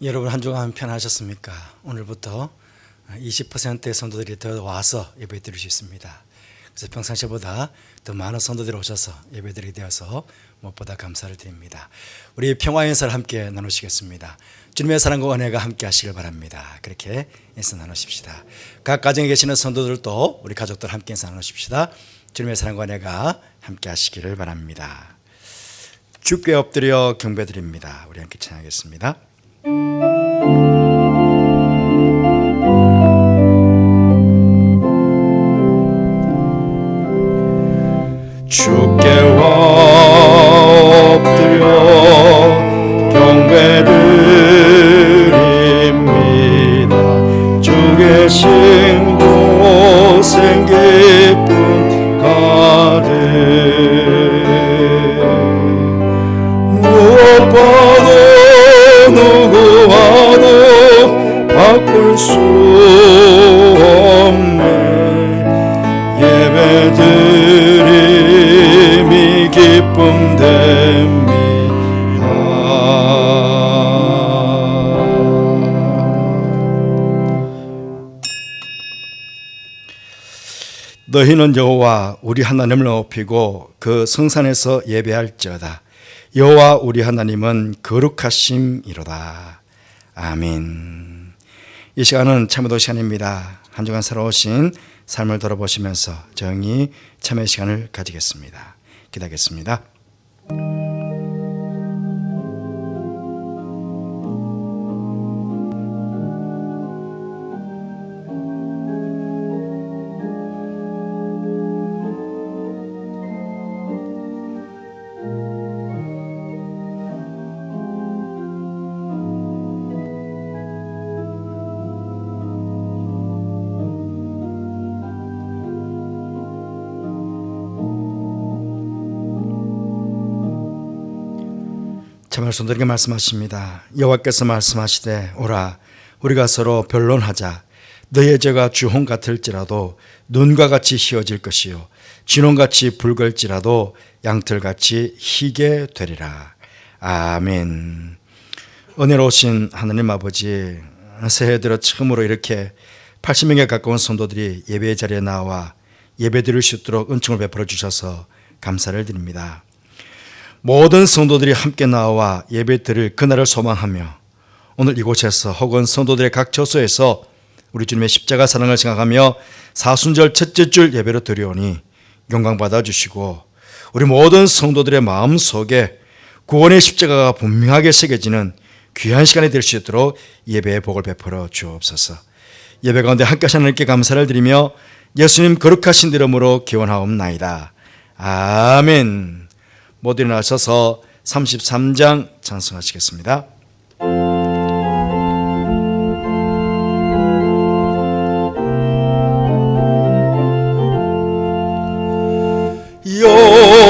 여러분 한 주간 편하셨습니까? 오늘부터 20%의 성도들이 더 와서 예배 드릴 수 있습니다. 그래서 평상시보다 더 많은 성도들이 오셔서 예배 드리게 되어서 무엇보다 감사를 드립니다. 우리 평화 인사를 함께 나누시겠습니다. 주님의 사랑과 은혜가 함께 하시길 바랍니다. 그렇게 인사 나누십시다. 각 가정에 계시는 성도들도 우리 가족들 함께 인사 나누십시다. 주님의 사랑과 은혜가 함께 하시기를 바랍니다. 주께 엎드려 경배드립니다. 우리 함께 찬양하겠습니다. 주께 엎드려 경배드립니다. 주 계신 곳엔 기쁨 가득 무엇과도 누구와도 바꿀 수 없는 예배드림이 기쁨 됩니다. 너희는 여호와 우리 하나님을 높이고 그 성산에서 예배할지어다. 여호와 우리 하나님은 거룩하심이로다. 아멘. 이 시간은 참여도 시간입니다. 한 주간 살아오신 삶을 돌아보시면서 정의 참여 시간을 가지겠습니다. 기도하겠습니다. 참을 성도에게 말씀하십니다. 여호와께서 말씀하시되 오라 우리가 서로 변론하자. 너의 죄가 주홍 같을지라도 눈과 같이 희어질 것이요 진홍같이 붉을지라도 양털같이 희게 되리라. 아멘. 은혜로우신 하나님 아버지, 새해 들어 처음으로 이렇게 80명에 가까운 성도들이 예배 자리에 나와 예배 드릴 수 있도록 은총을 베풀어 주셔서 감사를 드립니다. 모든 성도들이 함께 나와 예배 드릴 그날을 소망하며 오늘 이곳에서 혹은 성도들의 각 처소에서 우리 주님의 십자가 사랑을 생각하며 사순절 첫째 줄 예배로 드려오니 영광 받아주시고 우리 모든 성도들의 마음속에 구원의 십자가가 분명하게 새겨지는 귀한 시간이 될 수 있도록 예배의 복을 베풀어 주옵소서. 예배 가운데 함께 하시는 하나님께 감사를 드리며 예수님 거룩하신 이름으로 기원하옵나이다. 아멘. 모두 일어나셔서 33장 찬송하시겠습니다.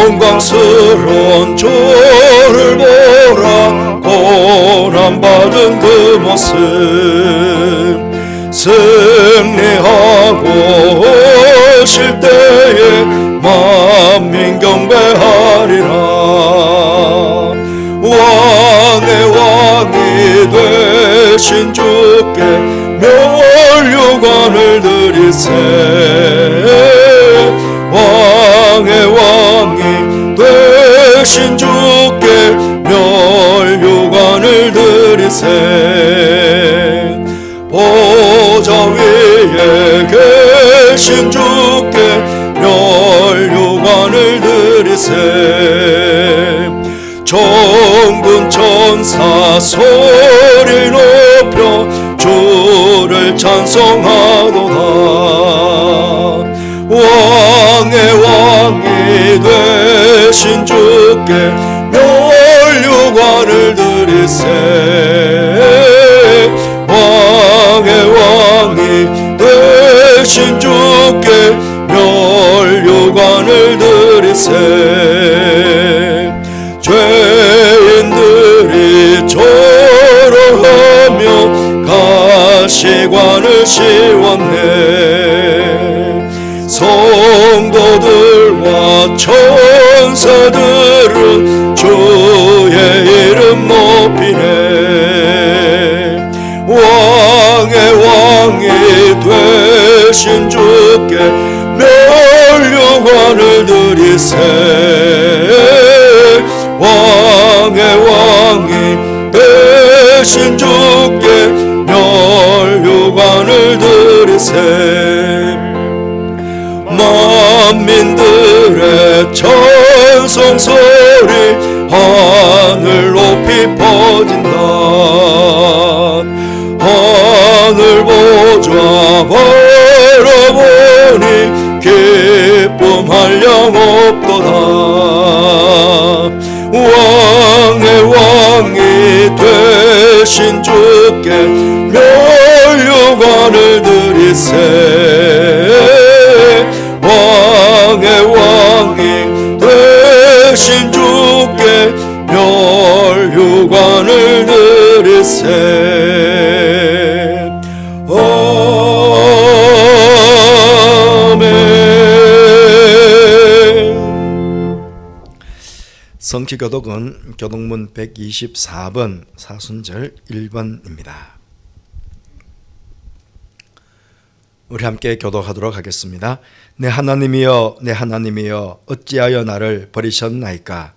영광스러운 주를 보라. 고난받은 그 모습 승리하고 오실 때에 만민 경배하리라. 왕의 왕이 되신 주께 멸류관을 드리세. 왕의 왕이 되신 주께 멸류관을 드리세. 보좌 위에 계신 주께 멸류관을 드리세. 천군 천사 소리 높여 주를 찬송하도다. 왕의 왕이 되신 주께 멸류관을 드리세. 왕의 왕이 되신 주께 멸류관을 드리세. 죄인들이 절호하며 가시관을 씌웠네. 성도들과 천사들은 주의 이름 높이네. 되신 주께 멸류관을 드리세. 왕의 왕이 되신 주께 멸류관을 드리세. 만민들의 찬송소리 하늘 높이 퍼진다. 하늘 보좌 바라보니 기쁨할 영 없도다. 왕의 왕이 되신 주께 멸류관을 드리세. 왕의 왕이 되신 주께 멸류관을 드리세. 아멘. 성취교독은 교독문 124번 사순절 1번입니다. 우리 함께 교독하도록 하겠습니다. 내 하나님이여 내 하나님이여 어찌하여 나를 버리셨나이까.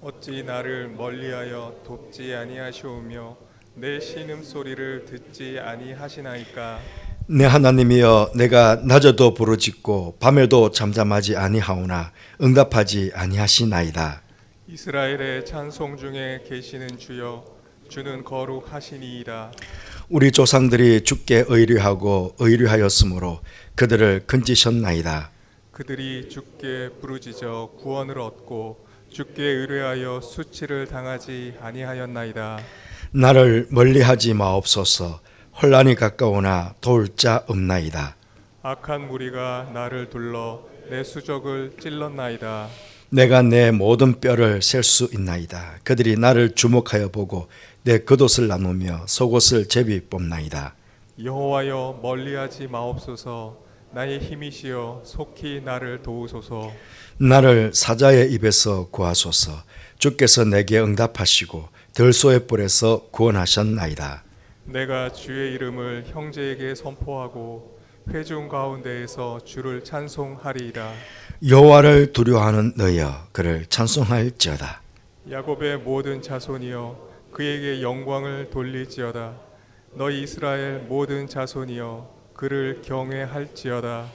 어찌 나를 멀리하여 돕지 아니하시오며 내 신음소리를 듣지 아니하시나이까. 내 하나님이여 내가 낮에도 부르짖고 밤에도 잠잠하지 아니하오나 응답하지 아니하시나이다. 이스라엘의 찬송 중에 계시는 주여 주는 거룩하시니이다. 우리 조상들이 주께 의뢰하고 의뢰하였으므로 그들을 건지셨나이다. 그들이 주께 부르짖어 구원을 얻고 주께 의뢰하여 수치를 당하지 아니하였나이다. 나를 멀리하지 마옵소서. 혼란이 가까우나 도울 자 없나이다. 악한 무리가 나를 둘러 내 수족을 찔렀나이다. 내가 내 모든 뼈를 셀 수 있나이다. 그들이 나를 주목하여 보고 내 겉옷을 나누며 속옷을 제비 뽑나이다. 여호와여 멀리하지 마옵소서. 나의 힘이시여 속히 나를 도우소서. 나를 사자의 입에서 구하소서. 주께서 내게 응답하시고 들소의 뿔에서 구원하셨나이다. 내가 주의 이름을 형제에게 선포하고 회중 가운데에서 주를 찬송하리이다. 여호와를 두려워하는 너여 그를 찬송할지어다. 야곱의 모든 자손이여 그에게 영광을 돌릴지어다. 너희 이스라엘 모든 자손이여 그를 경외할지어다.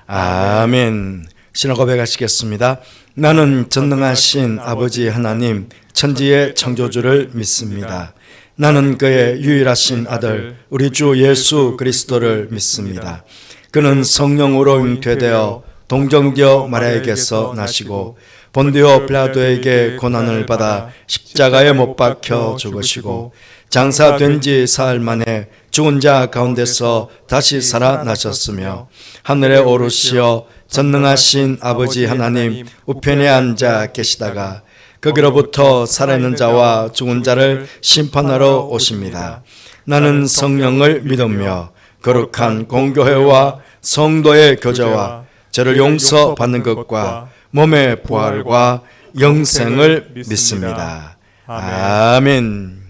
아멘. 신앙 고백하시겠습니다. 나는 전능하신 아버지 하나님 천지의 창조주를 믿습니다. 나는 그의 유일하신 아들 우리 주 예수 그리스도를 믿습니다. 그는 성령으로 잉태되어 동정녀 마리아에게서 나시고 본디오 빌라도에게 고난을 받아 십자가에 못 박혀 죽으시고 장사된 지 사흘 만에 죽은 자 가운데서 다시 살아나셨으며 하늘에 오르시어 전능하신 아버지 하나님 우편에 앉아 계시다가 거기로부터 살아있는 자와 죽은 자를 심판하러 오십니다. 나는 성령을 믿으며 거룩한 공교회와 성도의 교제와 죄를 용서받는 것과 몸의 부활과 영생을 믿습니다. 아멘.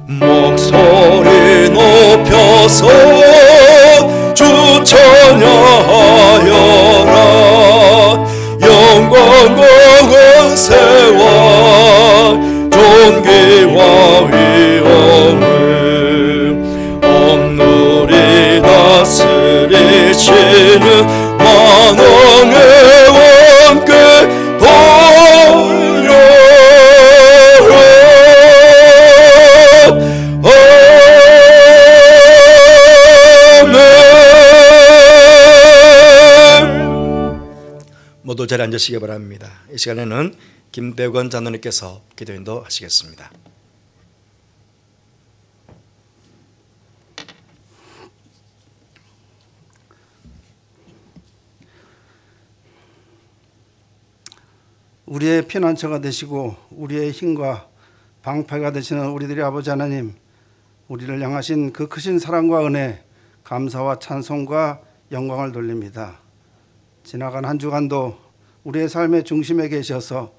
목소리 높여서 주 찬양하여라. 영광과 권세와 존귀와 위엄을 온누리 다스리시는 만왕의 왕께 돌려라. 모두 자리에 앉으시기 바랍니다. 이 시간에는 김대건 장로님께서 기도 인도하시겠습니다. 우리의 피난처가 되시고 우리의 힘과 방패가 되시는 우리들의 아버지 하나님, 우리를 향하신 그 크신 사랑과 은혜, 감사와 찬송과 영광을 돌립니다. 지나간 한 주간도 우리의 삶의 중심에 계셔서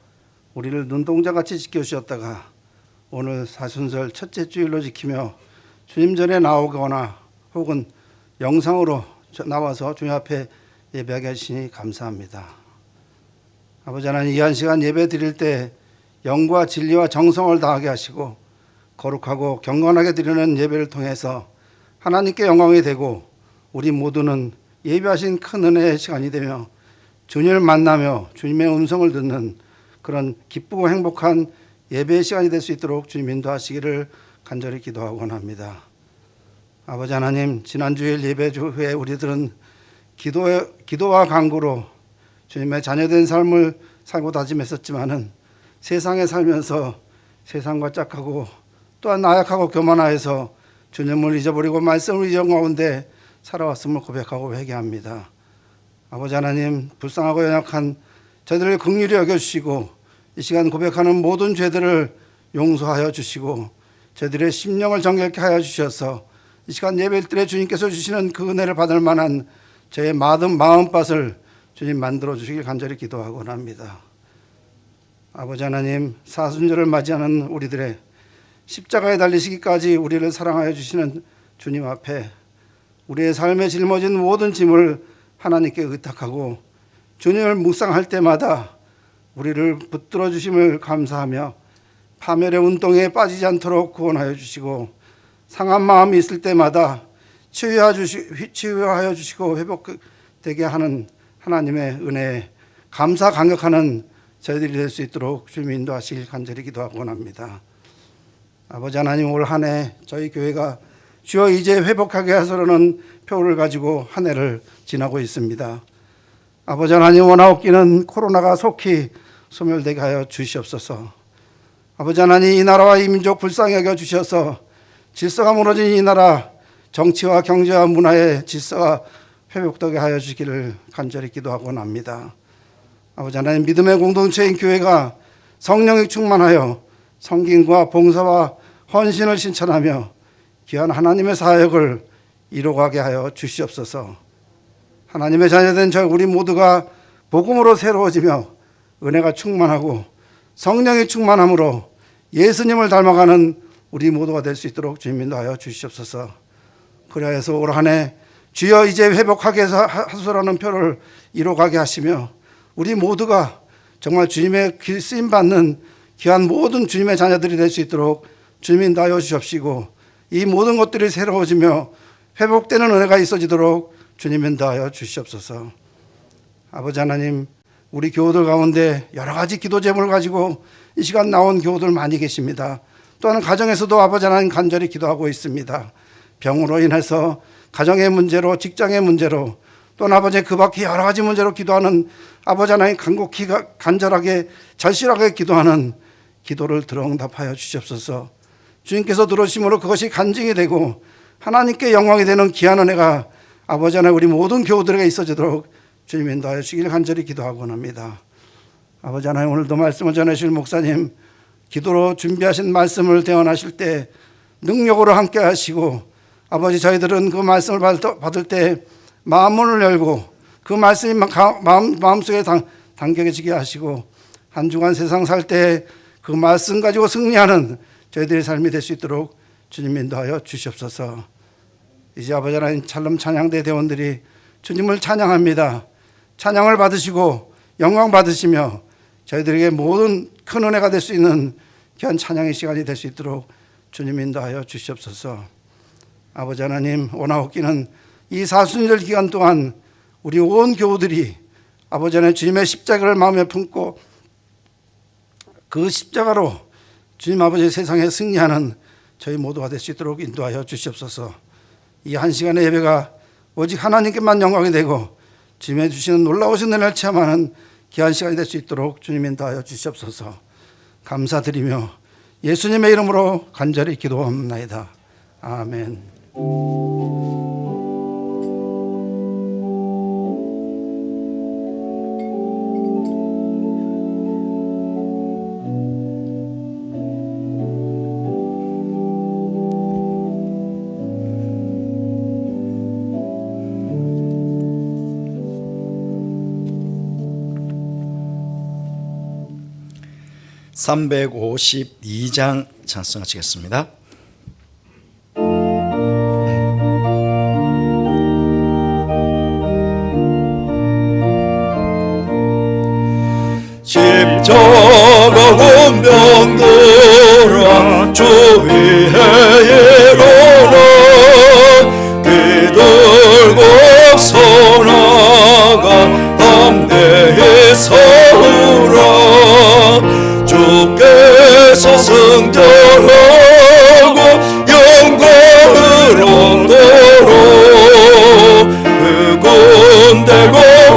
우리를 눈동자같이 지켜주셨다가 오늘 사순절 첫째 주일로 지키며 주님 전에 나오거나 혹은 영상으로 나와서 주님 앞에 예배하게 하시니 감사합니다. 아버지 하나님, 이 한 시간 예배 드릴 때 영과 진리와 정성을 다하게 하시고 거룩하고 경건하게 드리는 예배를 통해서 하나님께 영광이 되고 우리 모두는 예배하신 큰 은혜의 시간이 되며 주님을 만나며 주님의 음성을 듣는 그런 기쁘고 행복한 예배의 시간이 될 수 있도록 주님 인도하시기를 간절히 기도하고 원합니다. 아버지 하나님, 지난주일 예배 후에 우리들은 기도와 간구로 주님의 자녀된 삶을 살고 다짐했었지만은 세상에 살면서 세상과 짝하고 또한 나약하고 교만하여서 주님을 잊어버리고 말씀을 잊은 가운데 살아왔음을 고백하고 회개합니다. 아버지 하나님, 불쌍하고 연약한 저희들을 긍휼히 여겨주시고 이 시간 고백하는 모든 죄들을 용서하여 주시고 저희들의 심령을 정결케 하여 주셔서 이 시간 예배일 때 주님께서 주시는 그 은혜를 받을 만한 저의 마음밭을 주님 만들어 주시길 간절히 기도하고 합니다. 아버지 하나님, 사순절을 맞이하는 우리들의 십자가에 달리시기까지 우리를 사랑하여 주시는 주님 앞에 우리의 삶에 짊어진 모든 짐을 하나님께 의탁하고 주님을 묵상할 때마다 우리를 붙들어 주심을 감사하며 파멸의 운동에 빠지지 않도록 구원하여 주시고 상한 마음이 있을 때마다 치유하여 주시고 회복되게 하는 하나님의 은혜에 감사 감격하는 저희들이 될 수 있도록 주님 인도하시길 간절히 기도하고 원합니다. 아버지 하나님, 올 한 해 저희 교회가 주여 이제 회복하게 하소서라는 표를 가지고 한 해를 지나고 있습니다. 아버지 하나님, 원하옵기는 코로나가 속히 소멸되게 하여 주시옵소서. 아버지 하나님, 이 나라와 이 민족 불쌍히 여겨 주셔서 질서가 무너진 이 나라 정치와 경제와 문화의 질서가 회복되게 하여 주기를 간절히 기도하고 합니다. 아버지 하나님, 믿음의 공동체인 교회가 성령이 충만하여 성김과 봉사와 헌신을 실천하며 귀한 하나님의 사역을 이루어가게 하여 주시옵소서. 하나님의 자녀된 저 우리 모두가 복음으로 새로워지며 은혜가 충만하고 성령이 충만함으로 예수님을 닮아가는 우리 모두가 될 수 있도록 주님 인도하여 주시옵소서. 그리하여서 올 한 해 주여 이제 회복하게 하소서라는 표를 이루어가게 하시며 우리 모두가 정말 주님의 쓰임받는 귀한 모든 주님의 자녀들이 될 수 있도록 주님 인도하여 주시옵시고 이 모든 것들이 새로워지며 회복되는 은혜가 있어지도록 주님 인도하여 주시옵소서. 아버지 하나님, 우리 교우들 가운데 여러 가지 기도 제목을 가지고 이 시간 나온 교우들 많이 계십니다. 또한 가정에서도 아버지 하나님 간절히 기도하고 있습니다. 병으로 인해서 가정의 문제로, 직장의 문제로, 또는 아버지 그 밖에 여러 가지 문제로 기도하는 아버지 하나님 간곡히 간절하게 절실하게 기도하는 기도를 들어응답하여 주시옵소서. 주님께서 들으심으로 그것이 간증이 되고 하나님께 영광이 되는 귀한 은혜가 아버지 하나님 우리 모든 교우들에게 있어지도록 주님 인도하여 주시기를 간절히 기도하고 합니다. 아버지 하나님, 오늘도 말씀을 전해주실 목사님 기도로 준비하신 말씀을 대언하실 때 능력으로 함께 하시고 아버지 저희들은 그 말씀을 받을 때 마음문을 열고 그 말씀이 마음속에 담겨지게 하시고 한 주간 세상 살 때 그 말씀 가지고 승리하는 저희들의 삶이 될 수 있도록 주님 인도하여 주시옵소서. 이제 아버지 하나님, 찰럼 찬양대 대원들이 주님을 찬양합니다. 찬양을 받으시고 영광 받으시며 저희들에게 모든 큰 은혜가 될 수 있는 귀한 찬양의 시간이 될 수 있도록 주님 인도하여 주시옵소서. 아버지 하나님, 원하옵기는 이 사순절 기간 동안 우리 온 교우들이 아버지 하나님 주님의 십자가를 마음에 품고 그 십자가로 주님 아버지 세상에 승리하는 저희 모두가 될 수 있도록 인도하여 주시옵소서. 이 한 시간의 예배가 오직 하나님께만 영광이 되고 주님의 주시는 놀라우신 은혜를 체험하는 귀한 시간이 될 수 있도록 주님 인도하여 주시옵소서. 감사드리며 예수님의 이름으로 간절히 기도합나이다. 아멘. 352장 찬송하시겠습니다. 십자가 권병들아 주 위에 일어나 기들고 서나가 담대히 서우라 주께서 승전하고 영광을 얻도록 그 군대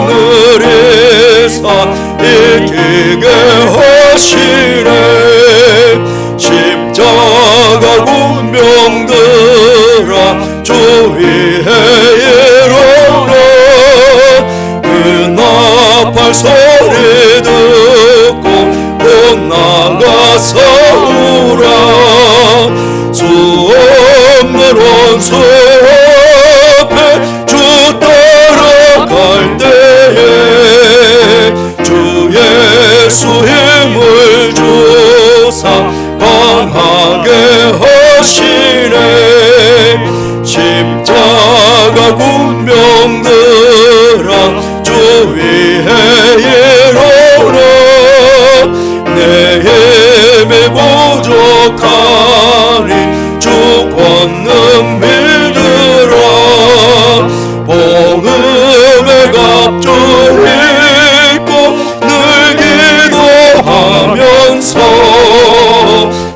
공을이사 이기게 하시네 십자가 군병들아 주 위에 일어나 그 나팔 소리 듣고 곧 나가 싸우라 수 없는 원수 앞에 주 따라갈 때에 주 예수 힘을 주사 강하게 하시네 십자가 군병들아 주 위에 일어나 내 힘이 부족하니 주 권능 믿으라 복음의 갑주 입고 늘 기도하면서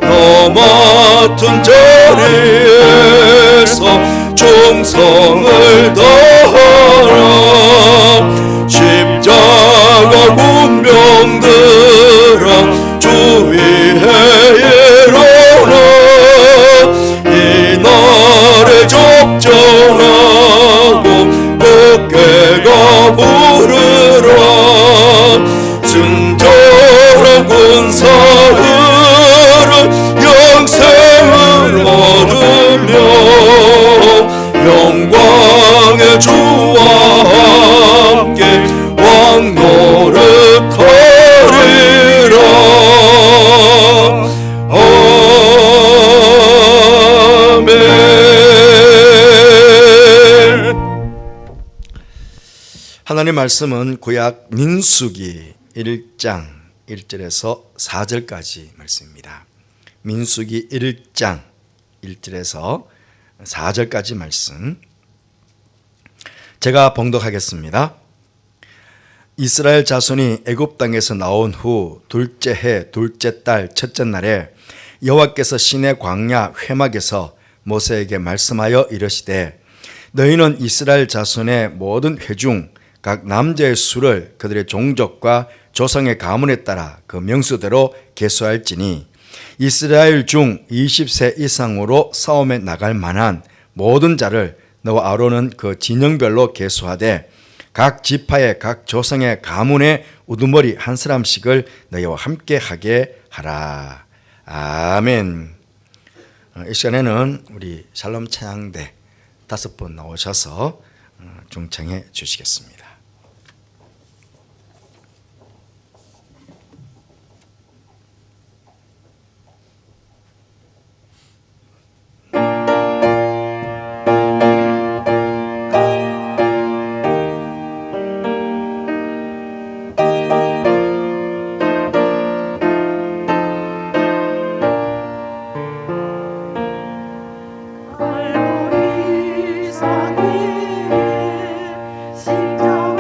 너 맡은 자리에서 충성을 다하라 십자가 군병들아 주 위에 일어나 이 날에 적정하고 굳게가 부르라 순전한 군사들은 영생을 얻으며 영광의 주와 함께 왕노릇하리라 아멘. 하나님 말씀은 구약 민수기 1장 1절에서 4절까지 말씀입니다. 민수기 1장 1절에서 4절까지 말씀 제가 봉독하겠습니다. 이스라엘 자손이 애굽 땅에서 나온 후 둘째 해 둘째 달 첫째 날에 여호와께서 시내 광야 회막에서 모세에게 말씀하여 이르시되 너희는 이스라엘 자손의 모든 회중 각 남자의 수를 그들의 종족과 조상의 가문에 따라 그 명수대로 계수할지니 이스라엘 중 20세 이상으로 싸움에 나갈 만한 모든 자를 너와 아론은 그 진영별로 계수하되 각 지파의 각 조상의 가문의 우두머리 한 사람씩을 너희와 함께 하게 하라. 아멘. 이 시간에는 우리 샬롬 찬양대 5분 나오셔서 중창해 주시겠습니다. 갈보리 산 위에 십자가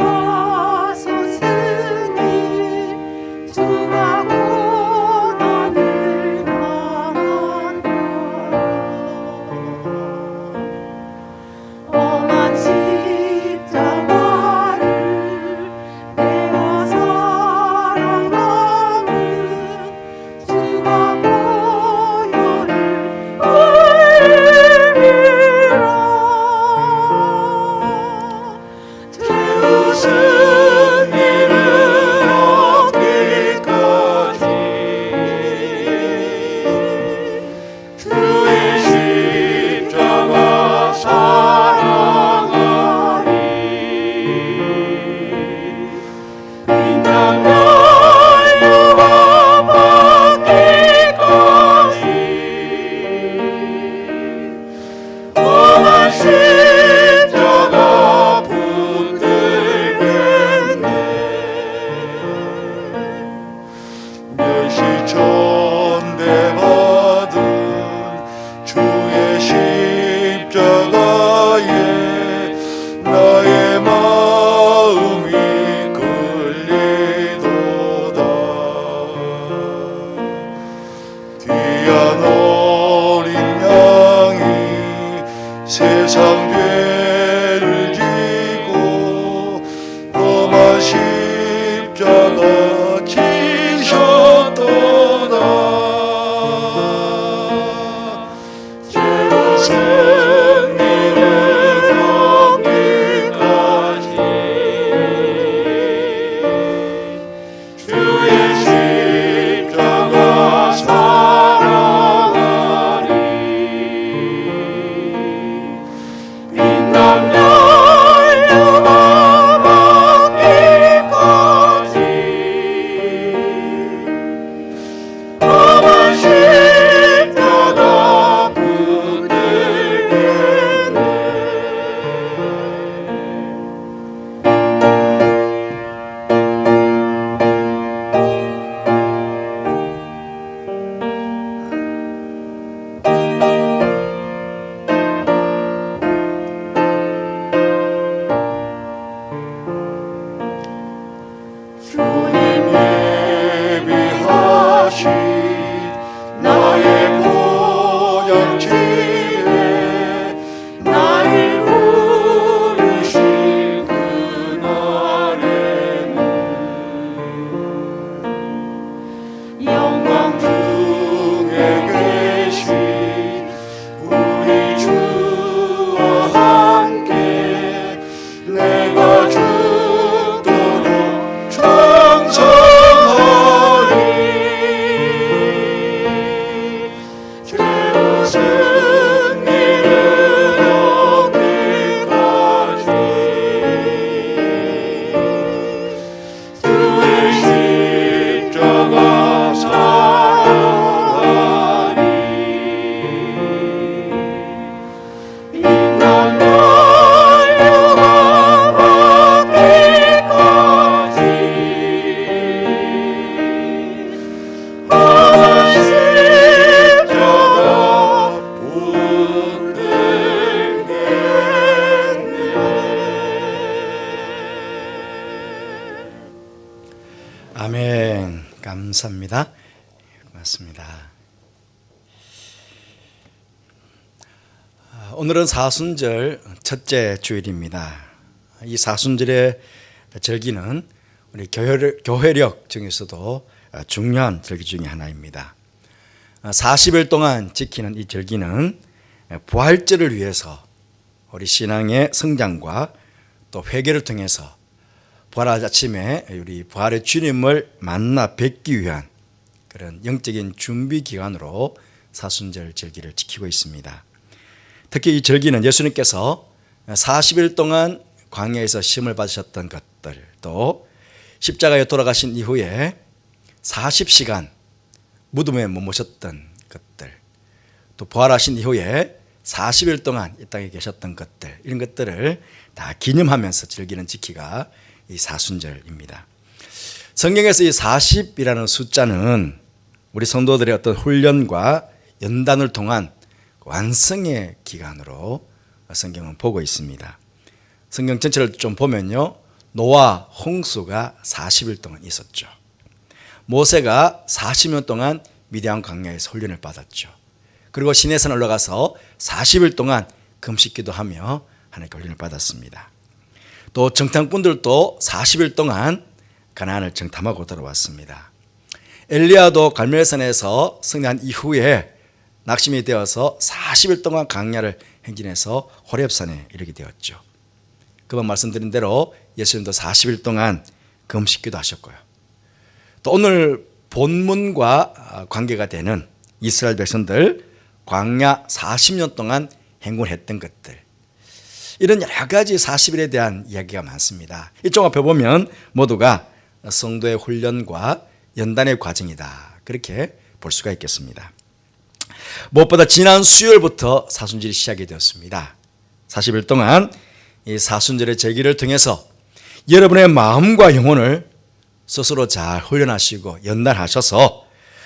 아멘. 감사합니다. 고맙습니다. 오늘은 사순절 첫째 주일입니다. 이 사순절의 절기는 우리 교회력 중에서도 중요한 절기 중에 하나입니다. 40일 동안 지키는 이 절기는 부활절을 위해서 우리 신앙의 성장과 또 회개를 통해서 부활할 아침에 우리 부활의 주님을 만나 뵙기 위한 그런 영적인 준비 기간으로 사순절 절기를 지키고 있습니다. 특히 이 절기는 예수님께서 40일 동안 광야에서 시험을 받으셨던 것들, 또 십자가에 돌아가신 이후에 40시간 무덤에 머무셨던 것들, 또 부활하신 이후에 40일 동안 이 땅에 계셨던 것들, 이런 것들을 다 기념하면서 즐기는 지키가 이 사순절입니다. 성경에서 이 40이라는 숫자는 우리 성도들의 어떤 훈련과 연단을 통한 완성의 기간으로 성경은 보고 있습니다. 성경 전체를 좀 보면요, 노아 홍수가 40일 동안 있었죠. 모세가 40년 동안 미디안 광야에서 훈련을 받았죠. 그리고 시내산 올라가서 40일 동안 금식 기도하며 하나님께 훈련을 받았습니다. 또 정탐꾼들도 40일 동안 가나안을 정탐하고 돌아왔습니다. 엘리야도 갈멜산에서 승리한 이후에 낙심이 되어서 40일 동안 광야를 행진해서 호렙산에 이르게 되었죠. 그만 말씀드린 대로 예수님도 40일 동안 금식기도 하셨고요. 또 오늘 본문과 관계가 되는 이스라엘 백성들 광야 40년 동안 행군했던 것들, 이런 여러 가지 40일에 대한 이야기가 많습니다. 이 종합해 보면 모두가 성도의 훈련과 연단의 과정이다, 그렇게 볼 수가 있겠습니다. 무엇보다 지난 수요일부터 사순절이 시작이 되었습니다. 40일 동안 이 사순절의 제기를 통해서 여러분의 마음과 영혼을 스스로 잘 훈련하시고 연단하셔서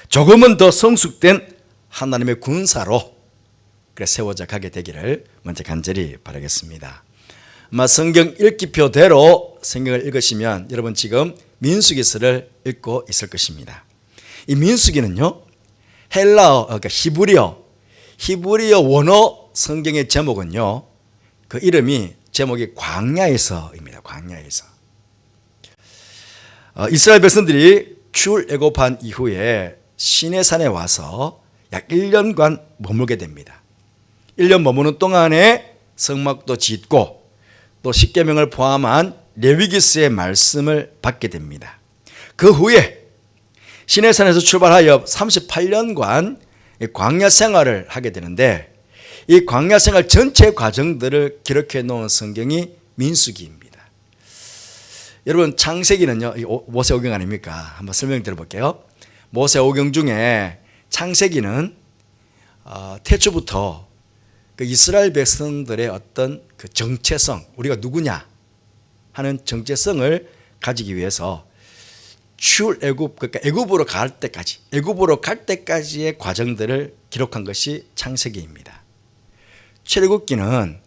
조금은 더 성숙된 하나님의 군사로 세워져 가게 되기를 먼저 간절히 바라겠습니다. 아마 성경 읽기표대로 성경을 읽으시면 여러분 지금 민수기서를 읽고 있을 것입니다. 이 민수기는요, 헬라어, 그러니까 히브리어 원어 성경의 제목은요, 그 이름이 제목이 광야에서입니다. 광야에서. 이스라엘 백성들이 출애굽한 이후에 시내산에 와서 약 1년간 머물게 됩니다. 1년 머무는 동안에 성막도 짓고 또 십계명을 포함한 레위기서의 말씀을 받게 됩니다. 그 후에 시내산에서 출발하여 38년간 광야 생활을 하게 되는데, 이 광야 생활 전체 과정들을 기록해 놓은 성경이 민수기입니다. 여러분, 창세기는요, 모세오경 아닙니까? 한번 설명 드려볼게요. 모세오경 중에 창세기는 태초부터 그 이스라엘 백성들의 어떤 그 정체성, 우리가 누구냐 하는 정체성을 가지기 위해서 출애굽, 그러니까 애굽으로 갈 때까지의 과정들을 기록한 것이 창세기입니다. 출애굽기는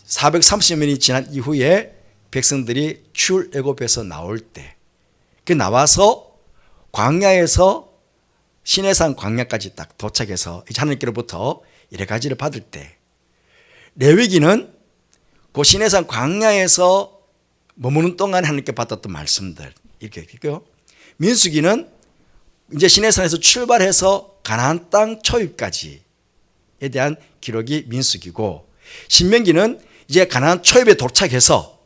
430년이 지난 이후에 백성들이 출애굽에서 나올 때, 그 나와서 광야에서 시내산 광야까지 딱 도착해서 이제 하나님께로부터 여러 가지를 받을 때, 레위기는 그 시내산 광야에서 머무는 동안 하나님께 받았던 말씀들 이렇게 있고요. 민수기는 이제 시내산에서 출발해서 가나안 땅 초입까지에 대한 기록이 민수기고, 신명기는 이제 가나안 초입에 도착해서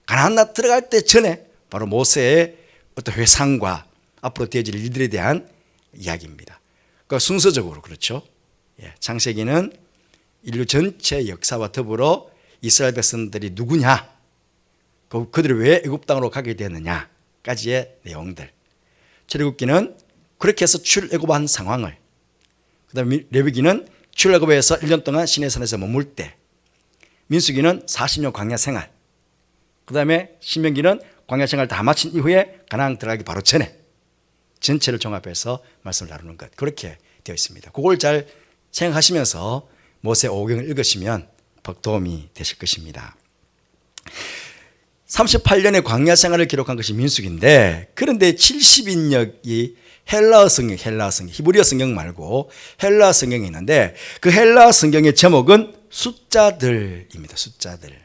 가나안 들어갈 때 전에 바로 모세의 어떤 회상과 앞으로 되어질 일들에 대한 이야기입니다. 그러니까 순서적으로 그렇죠. 창세기는 인류 전체 역사와 더불어 이스라엘 백성들이 누구냐, 그들이 왜 애굽 땅으로 가게 되었느냐까지의 내용들. 출애굽기는 그렇게 해서 출애굽한 상황을, 그다음에 레위기는 출애굽에서 1년 동안 시내산에서 머물 때, 민수기는 40년 광야 생활, 그다음에 신명기는 광야 생활 다 마친 이후에 가나안 들어가기 바로 전에 전체를 종합해서 말씀을 나누는 것, 그렇게 되어 있습니다. 그걸 잘 생각하시면서 모세오경을 읽으시면 복 도움이 되실 것입니다. 38년의 광야 생활을 기록한 것이 민수기인데, 그런데 70인역이 헬라어 성경, 히브리어 성경 말고 헬라어 성경이 있는데, 그 헬라어 성경의 제목은 숫자들입니다. 숫자들.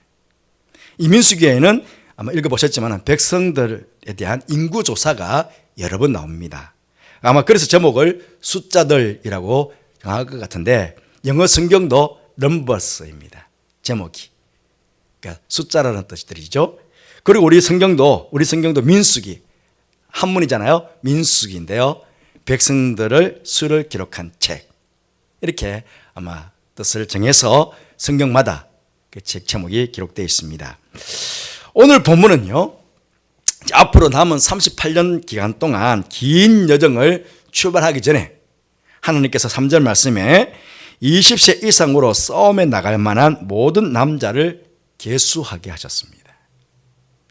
이 민수기에는 아마 읽어보셨지만 백성들에 대한 인구조사가 여러 번 나옵니다. 아마 그래서 제목을 숫자들이라고 정할 것 같은데, 영어 성경도 넘버스입니다. 제목이. 그러니까 숫자라는 뜻이 들이죠. 그리고 우리 성경도 민수기, 한문이잖아요. 민수기인데요. 백성들을 수를 기록한 책. 이렇게 아마 뜻을 정해서 성경마다 그 책 제목이 기록되어 있습니다. 오늘 본문은요, 앞으로 남은 38년 기간 동안 긴 여정을 출발하기 전에 하나님께서 3절 말씀에 20세 이상으로 싸움에 나갈 만한 모든 남자를 계수하게 하셨습니다.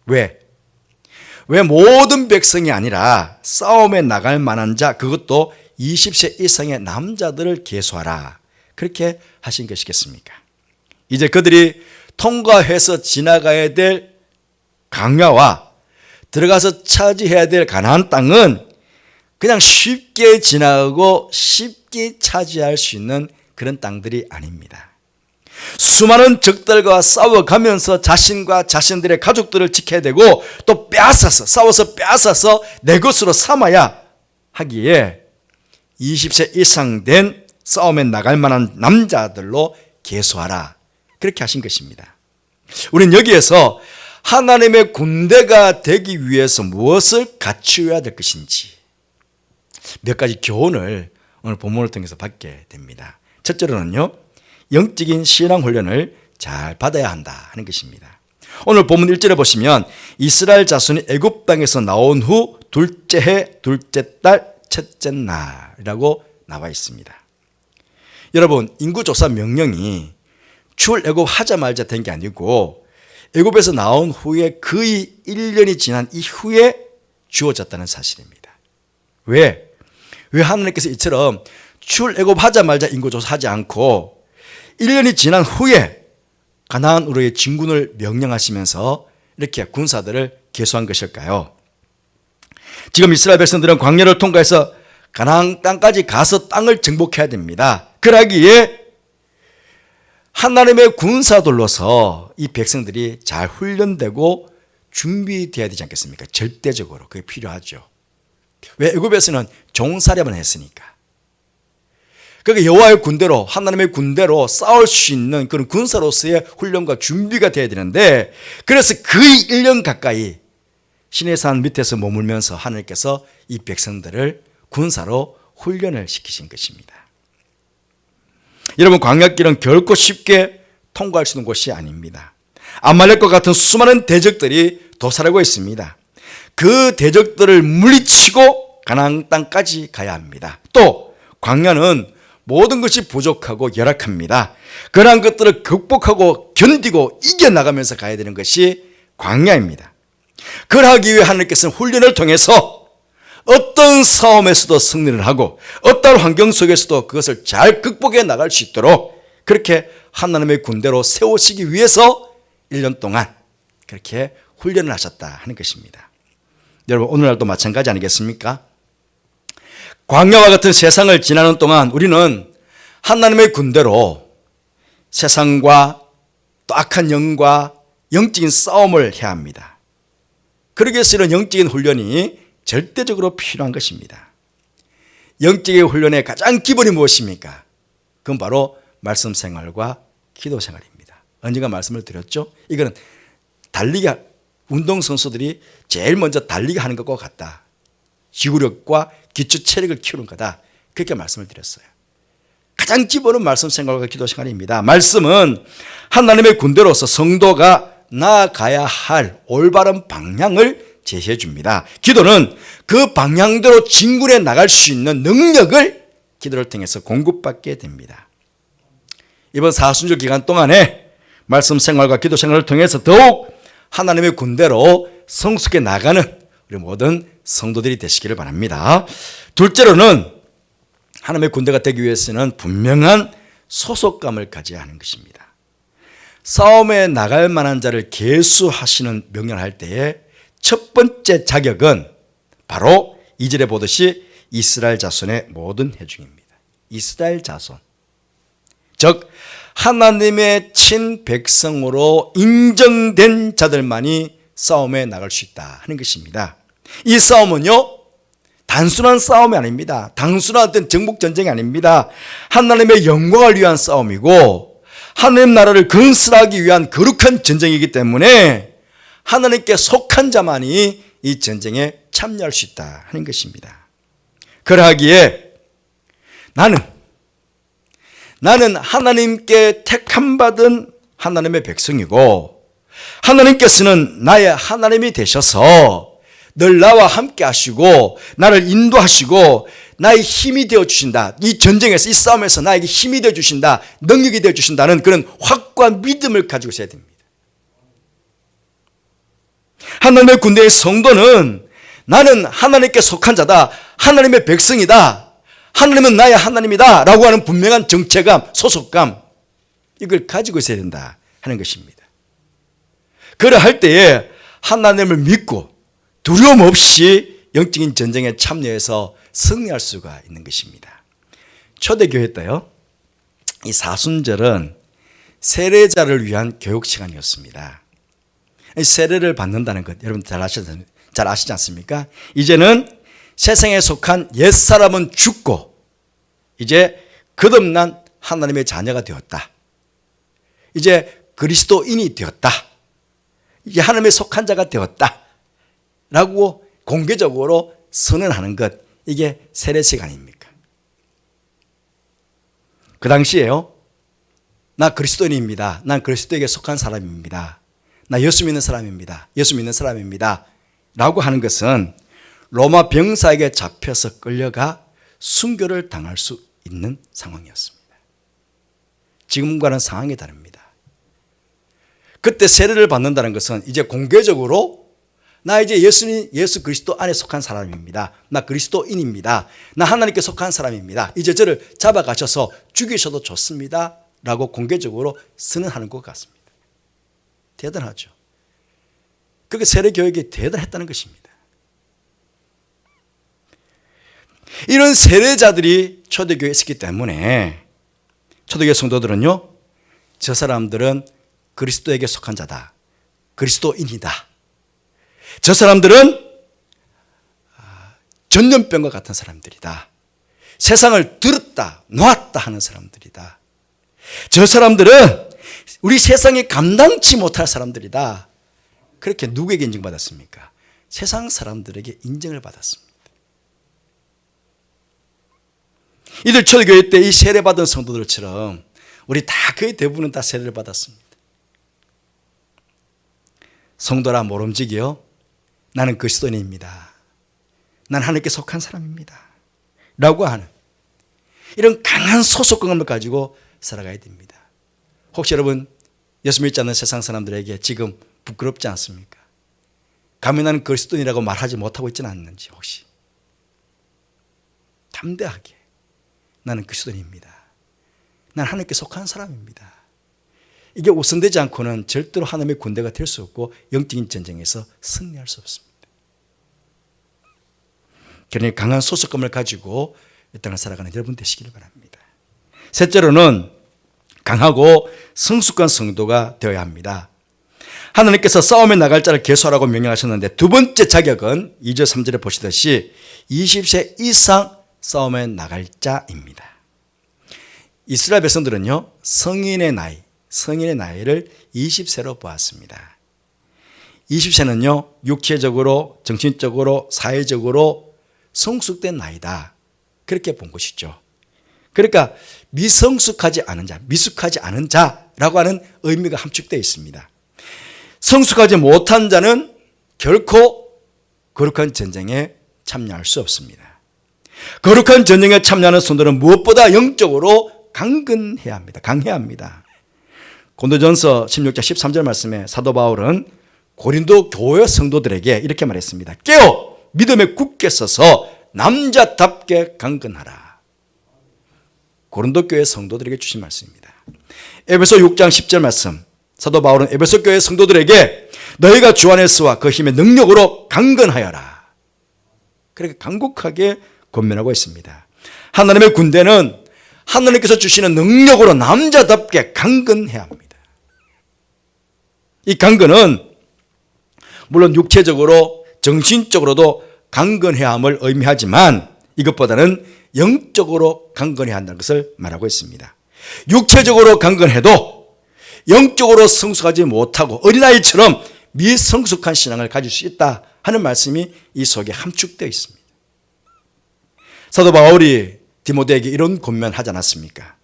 왜 모든 백성이 아니라 싸움에 나갈 만한 자, 그것도 20세 이상의 남자들을 계수하라, 그렇게 하신 것이겠습니까? 이제 그들이 통과해서 지나가야 될 광야와 들어가서 차지해야 될 가나안 땅은 그냥 쉽게 지나가고 쉽게 차지할 수 있는 그런 땅들이 아닙니다. 수많은 적들과 싸워가면서 자신과 자신들의 가족들을 지켜야 되고, 또 싸워서 빼앗아서 내 것으로 삼아야 하기에 20세 이상 된 싸움에 나갈 만한 남자들로 계수하라, 그렇게 하신 것입니다. 우리는 여기에서 하나님의 군대가 되기 위해서 무엇을 갖추어야 될 것인지 몇 가지 교훈을 오늘 본문을 통해서 받게 됩니다. 첫째로는요, 영적인 신앙 훈련을 잘 받아야 한다 하는 것입니다. 오늘 본문 1절에 보시면 이스라엘 자손이 애굽 땅에서 나온 후 둘째 해 둘째 달 첫째 날이라고 나와 있습니다. 여러분, 인구조사 명령이 출애굽하자마자 된 게 아니고 애굽에서 나온 후에 거의 1년이 지난 이후에 주어졌다는 사실입니다. 왜 하나님께서 이처럼 출애굽하자마자 인구조사하지 않고 1년이 지난 후에 가나안으로의 진군을 명령하시면서 이렇게 군사들을 계수한 것일까요? 지금 이스라엘 백성들은 광야를 통과해서 가나안 땅까지 가서 땅을 정복해야 됩니다. 그러기에 하나님의 군사들로서 이 백성들이 잘 훈련되고 준비되어야 되지 않겠습니까? 절대적으로 그게 필요하죠. 왜? 애굽에서는 종사려만 했으니까. 그러니까 여호와의 군대로, 하나님의 군대로 싸울 수 있는 그런 군사로서의 훈련과 준비가 되어야 되는데, 그래서 거의 1년 가까이 시내산 밑에서 머물면서 하나님께서 이 백성들을 군사로 훈련을 시키신 것입니다. 여러분, 광야길은 결코 쉽게 통과할 수 있는 곳이 아닙니다. 아말렉과 같은 수많은 대적들이 도살하고 있습니다. 그 대적들을 물리치고 가나안 땅까지 가야 합니다. 또 광야는 모든 것이 부족하고 열악합니다. 그러한 것들을 극복하고 견디고 이겨나가면서 가야 되는 것이 광야입니다. 그러하기 위해 하나님께서는 훈련을 통해서 어떤 싸움에서도 승리를 하고 어떤 환경 속에서도 그것을 잘 극복해 나갈 수 있도록 그렇게 하나님의 군대로 세우시기 위해서 1년 동안 그렇게 훈련을 하셨다 하는 것입니다. 여러분, 오늘날도 마찬가지 아니겠습니까? 광야와 같은 세상을 지나는 동안 우리는 하나님의 군대로 세상과 또 악한 영과 영적인 싸움을 해야 합니다. 그러기 위해서 이런 영적인 훈련이 절대적으로 필요한 것입니다. 영적인 훈련의 가장 기본이 무엇입니까? 그건 바로 말씀 생활과 기도 생활입니다. 언젠가 말씀을 드렸죠? 이거는 달리기, 운동선수들이 제일 먼저 달리기 하는 것과 같다. 지구력과 기초 체력을 키우는 거다. 그렇게 말씀을 드렸어요. 가장 기본은 말씀 생활과 기도 생활입니다. 말씀은 하나님의 군대로서 성도가 나아가야 할 올바른 방향을 제시해 줍니다. 기도는 그 방향대로 진군해 나갈 수 있는 능력을 기도를 통해서 공급받게 됩니다. 이번 사순절 기간 동안에 말씀 생활과 기도 생활을 통해서 더욱 하나님의 군대로 성숙해 나가는 우리 모든 성도들이 되시기를 바랍니다. 둘째로는 하나님의 군대가 되기 위해서는 분명한 소속감을 가져야 하는 것입니다. 싸움에 나갈 만한 자를 계수하시는 명령을 할 때에 첫 번째 자격은 바로 2절에 보듯이 이스라엘 자손의 모든 회중입니다. 이스라엘 자손, 즉 하나님의 친백성으로 인정된 자들만이 싸움에 나갈 수 있다 하는 것입니다. 이 싸움은요, 단순한 싸움이 아닙니다. 단순한 어떤 정복전쟁이 아닙니다. 하나님의 영광을 위한 싸움이고 하나님 나라를 건설하기 위한 거룩한 전쟁이기 때문에 하나님께 속한 자만이 이 전쟁에 참여할 수 있다 하는 것입니다. 그러하기에 나는 하나님께 택함받은 하나님의 백성이고 하나님께서는 나의 하나님이 되셔서 늘 나와 함께 하시고 나를 인도하시고 나의 힘이 되어주신다. 이 전쟁에서, 이 싸움에서 나에게 힘이 되어주신다, 능력이 되어주신다는 그런 확고한 믿음을 가지고 있어야 됩니다. 하나님의 군대의 성도는 나는 하나님께 속한 자다, 하나님의 백성이다, 하나님은 나의 하나님이다 라고 하는 분명한 정체감, 소속감, 이걸 가지고 있어야 된다 하는 것입니다. 그러할 때에 하나님을 믿고 두려움 없이 영적인 전쟁에 참여해서 승리할 수가 있는 것입니다. 초대교회 때요, 이 사순절은 세례자를 위한 교육 시간이었습니다. 세례를 받는다는 것 여러분 잘 아시지 않습니까? 이제는 세상에 속한 옛사람은 죽고 이제 거듭난 하나님의 자녀가 되었다. 이제 그리스도인이 되었다. 이제 하나님의 속한 자가 되었다 라고 공개적으로 선언하는 것, 이게 세례 시간입니까? 그 당시에요, 나 그리스도인입니다, 난 그리스도에게 속한 사람입니다, 나 예수 믿는 사람입니다, 예수 믿는 사람입니다 라고 하는 것은 로마 병사에게 잡혀서 끌려가 순교를 당할 수 있는 상황이었습니다. 지금과는 상황이 다릅니다. 그때 세례를 받는다는 것은 이제 공개적으로 나 이제 예수 그리스도 안에 속한 사람입니다, 나 그리스도인입니다, 나 하나님께 속한 사람입니다, 이제 저를 잡아가셔서 죽이셔도 좋습니다 라고 공개적으로 선언하는 것 같습니다. 대단하죠. 그게 세례교육이 대단했다는 것입니다. 이런 세례자들이 초대교회에 있었기 때문에 초대교회 성도들은요, 저 사람들은 그리스도에게 속한 자다, 그리스도인이다, 저 사람들은 전염병과 같은 사람들이다, 세상을 들었다 놨다 하는 사람들이다, 저 사람들은 우리 세상에 감당치 못할 사람들이다. 그렇게 누구에게 인정받았습니까? 세상 사람들에게 인정을 받았습니다. 이들 초대교회 때 이 세례받은 성도들처럼 우리 다 거의 대부분은 다 세례를 받았습니다. 성도라 모름지기요, 나는 그리스도인입니다, 난 하나님께 속한 사람입니다 라고 하는 이런 강한 소속감을 가지고 살아가야 됩니다. 혹시 여러분 예수 믿지 않는 세상 사람들에게 지금 부끄럽지 않습니까? 감히 나는 그리스도인이라고 말하지 못하고 있지는 않는지, 혹시 담대하게 나는 그리스도인입니다, 난 하나님께 속한 사람입니다, 이게 우선되지 않고는 절대로 하나님의 군대가 될 수 없고 영적인 전쟁에서 승리할 수 없습니다. 그러니 강한 소속감을 가지고 이 땅을 살아가는 여러분 되시기를 바랍니다. 셋째로는 강하고 성숙한 성도가 되어야 합니다. 하나님께서 싸움에 나갈 자를 계수하라고 명령하셨는데 두 번째 자격은 2절 3절에 보시듯이 20세 이상 싸움에 나갈 자입니다. 이스라엘 백성들은요, 성인의 나이를 20세로 보았습니다. 20세는요, 육체적으로, 정신적으로, 사회적으로 성숙된 나이다, 그렇게 본 것이죠. 그러니까 미성숙하지 않은 자, 미숙하지 않은 자라고 하는 의미가 함축되어 있습니다. 성숙하지 못한 자는 결코 거룩한 전쟁에 참여할 수 없습니다. 거룩한 전쟁에 참여하는 성도는 무엇보다 영적으로 강건해야 합니다. 강해야 합니다. 고린도전서 16장 13절 말씀에 사도 바울은 고린도 교회 성도들에게 이렇게 말했습니다. 깨어 믿음에 굳게 서서 남자답게 강건하라. 고린도 교회 성도들에게 주신 말씀입니다. 에베소 6장 10절 말씀, 사도 바울은 에베소 교회 성도들에게 너희가 주 안에서와 그 힘의 능력으로 강건하여라. 그렇게 간곡하게 권면하고 있습니다. 하나님의 군대는 하나님께서 주시는 능력으로 남자답게 강건해야 합니다. 이 강건은 물론 육체적으로 정신적으로도 강건해야 함을 의미하지만 이것보다는 영적으로 강건해야 한다는 것을 말하고 있습니다. 육체적으로 강건해도 영적으로 성숙하지 못하고 어린아이처럼 미성숙한 신앙을 가질 수 있다 하는 말씀이 이 속에 함축되어 있습니다. 사도 바울이 디모데에게 이런 권면하지 않았습니까?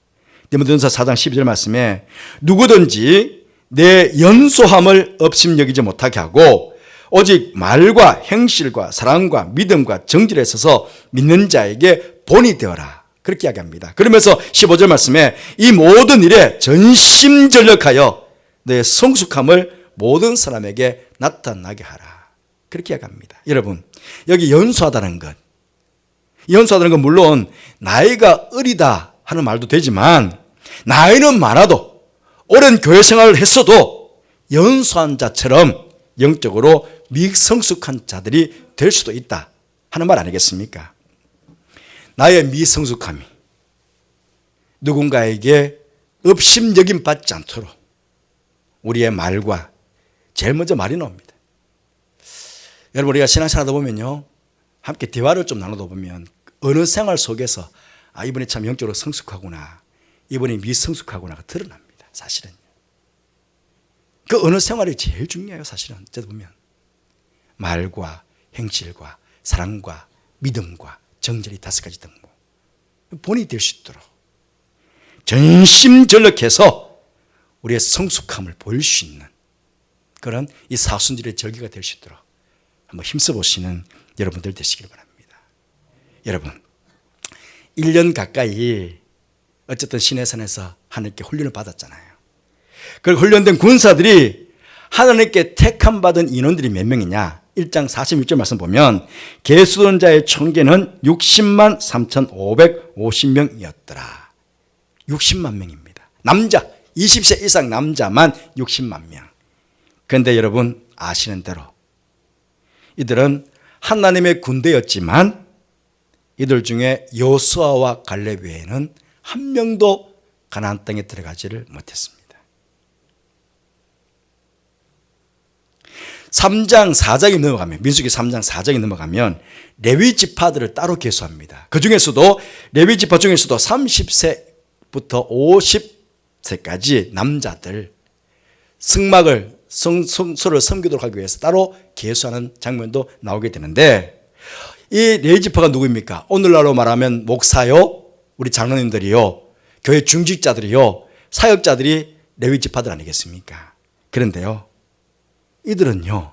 디모데전서 4장 12절 말씀에 누구든지 내 연소함을 업심여기지 못하게 하고 오직 말과 행실과 사랑과 믿음과 정질에 있어서 믿는 자에게 본이 되어라. 그렇게 이야기합니다. 그러면서 15절 말씀에 이 모든 일에 전심전력하여 내 성숙함을 모든 사람에게 나타나게 하라. 그렇게 이야기합니다. 여러분, 여기 연소하다는 것, 연소하다는 건 물론 나이가 어리다 하는 말도 되지만 나이는 많아도 오랜 교회 생활을 했어도 연소한 자처럼 영적으로 미성숙한 자들이 될 수도 있다 하는 말 아니겠습니까? 나의 미성숙함이 누군가에게 업심여김 받지 않도록 우리의 말과 제일 먼저 말이 나옵니다. 여러분, 우리가 신앙생활 하다 보면요, 함께 대화를 좀 나누다 보면 어느 생활 속에서 이분이 참 영적으로 성숙하구나, 이분이 미성숙하구나가 드러납니다. 사실은 그 어느 생활이 제일 중요해요. 사실은 어쩌다 보면 말과 행실과 사랑과 믿음과 정절이 5가지 등목 본이 될 수 있도록 전심전력해서 우리의 성숙함을 보일 수 있는 그런 이 사순절의 절기가 될 수 있도록 한번 힘써 보시는 여러분들 되시길 바랍니다. 여러분, 1년 가까이 어쨌든 시내산에서 하나님께 훈련을 받았잖아요. 그 훈련된 군사들이 하나님께 택함 받은 인원들이 몇 명이냐? 1장 46절 말씀 보면 계수된 자의 총계는 60만 3,550명이었더라. 60만 명입니다. 남자 20세 이상 남자만 60만 명. 그런데 여러분 아시는 대로 이들은 하나님의 군대였지만 이들 중에 여호수아와 갈렙 외에는 한 명도 가나안 땅에 들어가지를 못했습니다. 3장 4장이 넘어가면, 민수기 3장 4장이 넘어가면 레위 지파들을 따로 계수합니다. 그 중에서도 레위 지파 중에서도 30세부터 50세까지 남자들 승막을 성소를 섬기도록 하기 위해서 따로 계수하는 장면도 나오게 되는데, 이 레위 지파가 누구입니까? 오늘날로 말하면 목사요, 우리 장로님들이요, 교회 중직자들이요, 사역자들이 레위 지파들 아니겠습니까? 그런데요, 이들은요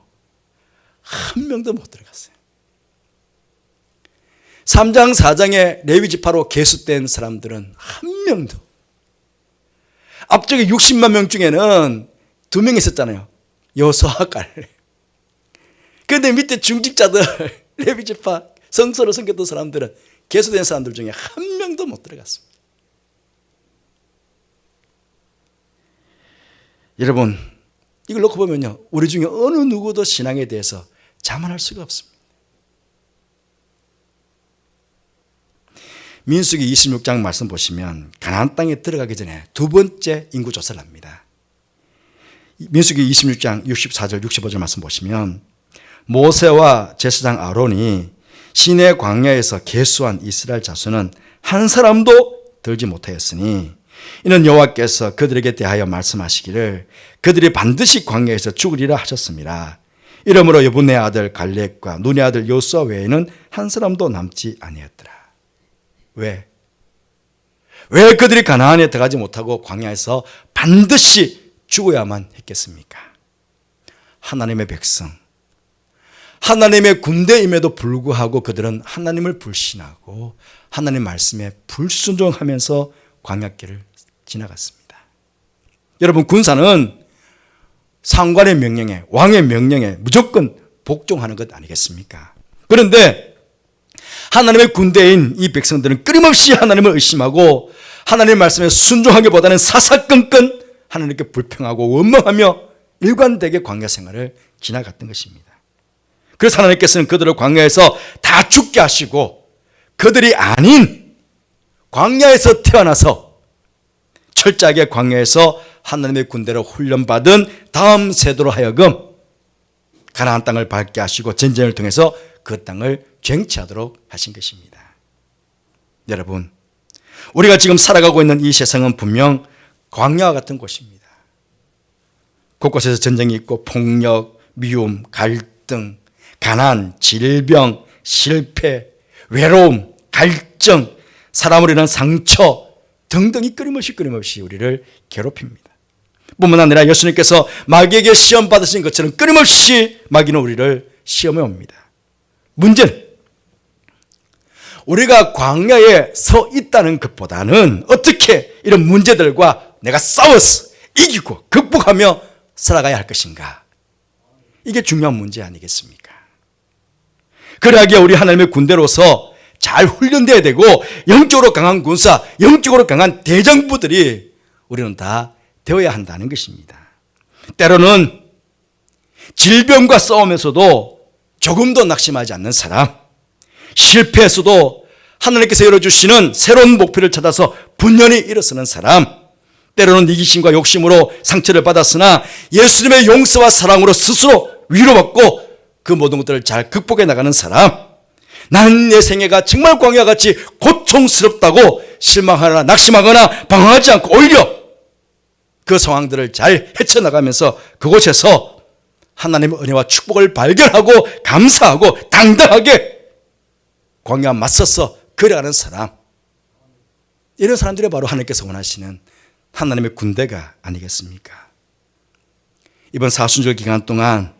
한 명도 못 들어갔어요. 3장 4장에 레위 지파로 계수된 사람들은 한 명도, 앞쪽에 60만 명 중에는 2명 있었잖아요. 여호수아와 갈렙. 그런데 밑에 중직자들 레위 지파 성소를 섬겼던 사람들은 계수된 사람들 중에 한 명도 못 들어갔습니다. 여러분, 이걸 놓고 보면요, 우리 중에 어느 누구도 신앙에 대해서 자만할 수가 없습니다. 민수기 26장 말씀 보시면 가나안 땅에 들어가기 전에 두 번째 인구 조사를 합니다. 민수기 26장 64절 65절 말씀 보시면 모세와 제사장 아론이 시내 광야에서 계수한 이스라엘 자손은 한 사람도 들지 못하였으니 이는 여호와께서 그들에게 대하여 말씀하시기를 그들이 반드시 광야에서 죽으리라 하셨습니다. 이러므로 여분의 아들 갈렙과 눈의 아들 여호수아 외에는 한 사람도 남지 아니었더라. 왜 그들이 가나안에 들어가지 못하고 광야에서 반드시 죽어야만 했겠습니까? 하나님의 백성, 하나님의 군대임에도 불구하고 그들은 하나님을 불신하고 하나님 말씀에 불순종하면서 광야길을 지나갔습니다. 여러분, 군사는 상관의 명령에, 왕의 명령에 무조건 복종하는 것 아니겠습니까? 그런데 하나님의 군대인 이 백성들은 끊임없이 하나님을 의심하고 하나님의 말씀에 순종하기보다는 사사건건 하나님께 불평하고 원망하며 일관되게 광야 생활을 지나갔던 것입니다. 그래서 하나님께서는 그들을 광야에서 다 죽게 하시고 그들이 아닌 광야에서 태어나서 철저하게 광야에서 하나님의 군대로 훈련받은 다음 세대로 하여금 가나안 땅을 밟게 하시고 전쟁을 통해서 그 땅을 쟁취하도록 하신 것입니다. 여러분, 우리가 지금 살아가고 있는 이 세상은 분명 광야와 같은 곳입니다. 곳곳에서 전쟁이 있고 폭력, 미움, 갈등, 가난, 질병, 실패, 외로움, 갈증, 사람으로 인한 상처 등등이 끊임없이 우리를 괴롭힙니다. 뿐만 아니라 예수님께서 마귀에게 시험 받으신 것처럼 끊임없이 마귀는 우리를 시험해 옵니다. 문제는 우리가 광야에 서 있다는 것보다는 어떻게 이런 문제들과 내가 싸워서 이기고 극복하며 살아가야 할 것인가, 이게 중요한 문제 아니겠습니까? 그러하기에 우리 하나님의 군대로서 잘 훈련돼야 되고 영적으로 강한 군사, 영적으로 강한 대장부들이 우리는 다 되어야 한다는 것입니다. 때로는 질병과 싸우면서도 조금도 낙심하지 않는 사람, 실패에서도 하나님께서 열어주시는 새로운 목표를 찾아서 분연히 일어서는 사람, 때로는 이기심과 욕심으로 상처를 받았으나 예수님의 용서와 사랑으로 스스로 위로받고 그 모든 것들을 잘 극복해 나가는 사람, 나는 내 생애가 정말 광야같이 고통스럽다고 실망하거나 낙심하거나 방황하지 않고 오히려 그 상황들을 잘 헤쳐나가면서 그곳에서 하나님의 은혜와 축복을 발견하고 감사하고 당당하게 광야와 맞서서 걸어가는 사람, 이런 사람들이 바로 하나님께서 원하시는 하나님의 군대가 아니겠습니까? 이번 사순절 기간 동안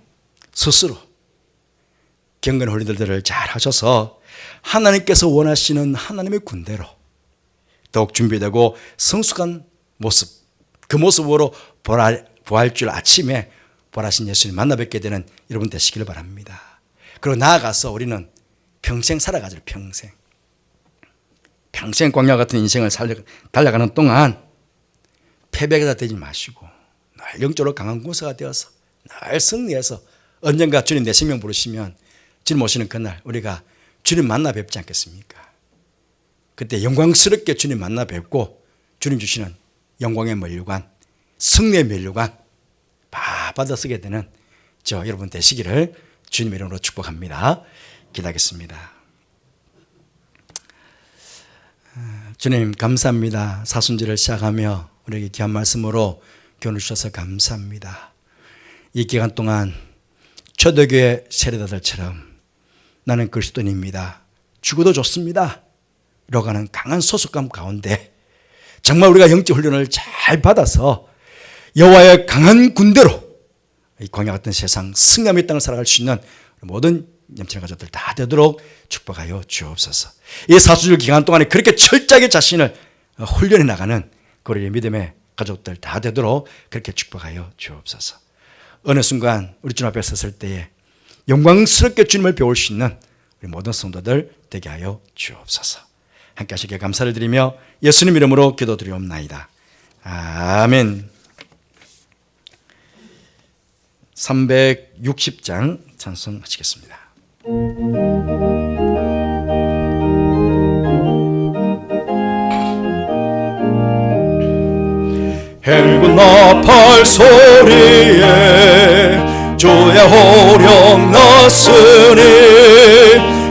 스스로 경건 홀리들을 잘 하셔서 하나님께서 원하시는 하나님의 군대로 더욱 준비되고 성숙한 모습, 그 모습으로 부활주일 아침에 부활하신 예수님 만나 뵙게 되는 여러분 되시기를 바랍니다. 그리고 나아가서 우리는 평생 살아가죠. 평생 광야 같은 인생을 달려가는 동안 패배가 되지 마시고 늘 영적으로 강한 군사가 되어서 늘 승리해서 언젠가 주님 내 생명 부르시면 주님 오시는 그날 우리가 주님 만나 뵙지 않겠습니까? 그때 영광스럽게 주님 만나 뵙고 주님 주시는 영광의 면류관, 승리의 면류관 받아 쓰게 되는 저 여러분 되시기를 주님의 이름으로 축복합니다. 기도하겠습니다. 주님 감사합니다. 사순절을 시작하며 우리에게 귀한 말씀으로 교훈을 주셔서 감사합니다. 이 기간 동안 초대교회 세례자들처럼 나는 그리스도인입니다, 죽어도 좋습니다 라고 하는 강한 소속감 가운데 정말 우리가 영적 훈련을 잘 받아서 여호와의 강한 군대로 이 광야 같은 세상 승리함의 땅을 살아갈 수 있는 모든 염치는 가족들 다 되도록 축복하여 주옵소서. 이 사순절 기간 동안에 그렇게 철저하게 자신을 훈련해 나가는 우리의 믿음의 가족들 다 되도록 그렇게 축복하여 주옵소서. 어느 순간 우리 주님 앞에 섰을 때에 영광스럽게 주님을 배울 수 있는 우리 모든 성도들 되게 하여 주옵소서. 함께 하시기에 감사를 드리며 예수님 이름으로 기도드리옵나이다. 아멘. 360장 찬송하시겠습니다. 행군 나팔 소리에 주의 호령 났으니